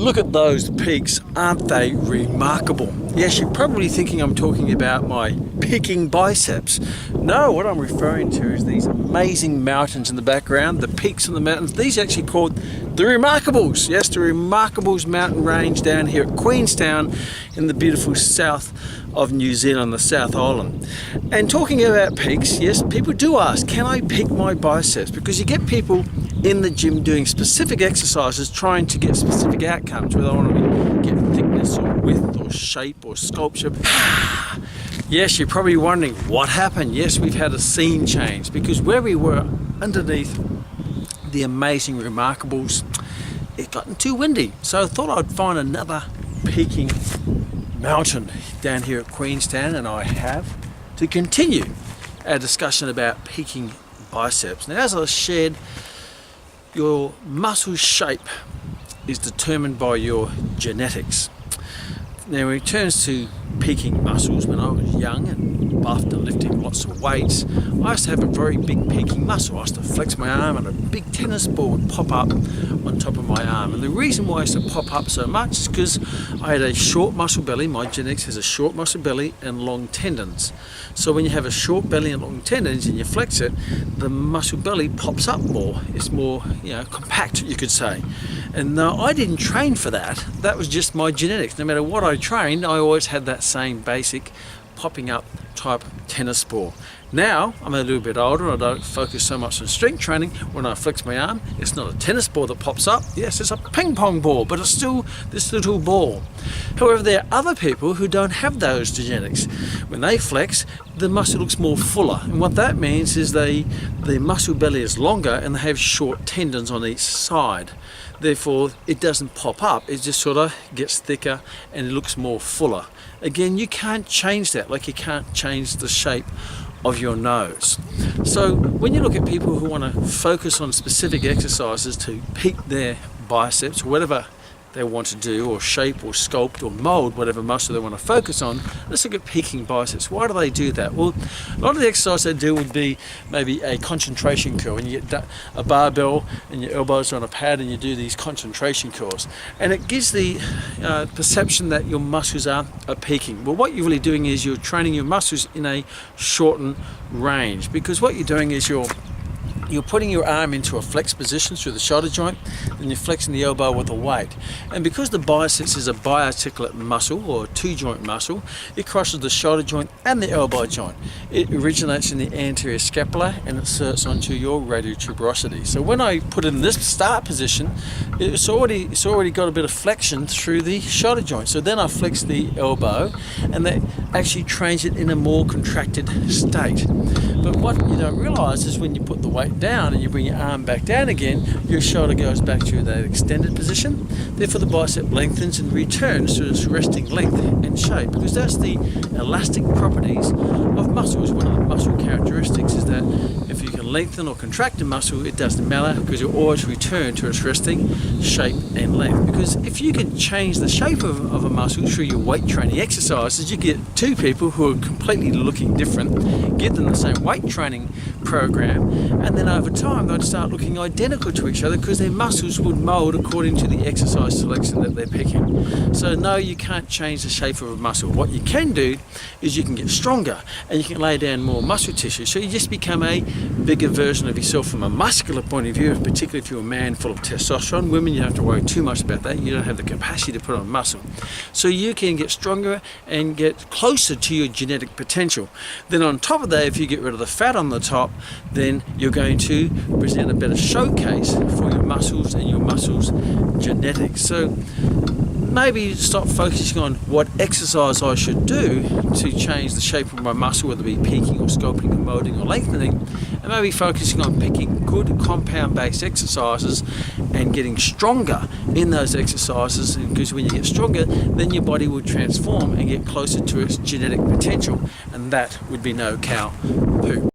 Look at those peaks, aren't they remarkable? Yes, you're probably thinking I'm talking about my peaking biceps. No, what I'm referring to is these amazing mountains in the background, the peaks on the mountains. These are actually called the Remarkables. Yes, the Remarkables mountain range down here at Queenstown in the beautiful south of New Zealand, the South Island. And talking about peaks, yes, people do ask, can I peak my biceps? Because you get people in the gym doing specific exercises trying to get specific outcomes, whether they want to get thickness or width or shape or sculpture. Yes, you're probably wondering what happened. Yes, we've had a scene change because where we were underneath the amazing Remarkables, it got too windy. So I thought I'd find another peaking mountain down here at Queenstown, and I have, to continue our discussion about peaking biceps. Now, as I shared, your muscle shape is determined by your genetics. Now, when it turns to peaking muscles, when I was young and buffed and lifting lots of weights, I used to have a very big peaking muscle. I used to flex my arm and a big tennis ball would pop up on top of my arm. And the reason why I used to pop up so much is because I had a short muscle belly. My genetics has a short muscle belly and long tendons. So when you have a short belly and long tendons and you flex it, the muscle belly pops up more. It's more, compact, you could say. And no, I didn't train for that. That was just my genetics. No matter what I trained, I always had that same basic popping up type tennis ball. Now I'm a little bit older and I don't focus so much on strength training. When I flex my arm, it's not a tennis ball that pops up. Yes, it's a ping pong ball, but it's still this little ball. However, there are other people who don't have those genetics. When they flex, the muscle looks more fuller, and what that means is the muscle belly is longer and they have short tendons on each side. Therefore, it doesn't pop up, it just sort of gets thicker and it looks more fuller. Again, you can't change that, like you can't change the shape of your nose. So when you look at people who want to focus on specific exercises to peak their biceps or whatever they want to do, or shape or sculpt or mold whatever muscle they want to focus on, let's look at peaking biceps. Why do they do that? Well, a lot of the exercise they do would be maybe a concentration curl, and you get a barbell and your elbows are on a pad and you do these concentration curls, and it gives the perception that your muscles are peaking. Well, what you're really doing is you're training your muscles in a shortened range, because what you're doing is you're putting your arm into a flex position through the shoulder joint, and you're flexing the elbow with a weight. And because the biceps is a biarticulate muscle or a two-joint muscle, it crosses the shoulder joint and the elbow joint. It originates in the anterior scapula and it inserts onto your radial tuberosity. So when I put it in this start position, it's already got a bit of flexion through the shoulder joint. So then I flex the elbow, and that actually trains it in a more contracted state. But what you don't realize is when you put the weight down and you bring your arm back down again, your shoulder goes back to that extended position. Therefore, the bicep lengthens and returns to its resting length and shape, because that's the elastic properties of muscles. One of the muscle characteristics is that if you can lengthen or contract a muscle, it doesn't matter, because you'll always return to its resting shape and length. Because if you can change the shape of a muscle through your weight training exercises, you get two people who are completely looking different, give them the same weight training program, and then over time they'd start looking identical to each other because their muscles would mold according to the exercise selection that they're picking. So no, you can't change the shape of a muscle. What you can do is you can get stronger and you can lay down more muscle tissue, so you just become a bigger version of yourself from a muscular point of view, particularly if you're a man full of testosterone. Women, you don't have to worry too much about that. You don't have the capacity to put on muscle. So you can get stronger and get closer to your genetic potential. Then on top of that, if you get rid of the fat on the top, then you're going to present a better showcase for your muscles and your muscles genetics. So maybe stop focusing on what exercise I should do to change the shape of my muscle, whether it be peaking or sculpting or molding or lengthening, and maybe focusing on picking good compound-based exercises and getting stronger in those exercises, because when you get stronger, then your body will transform and get closer to its genetic potential, and that would be no cow poo.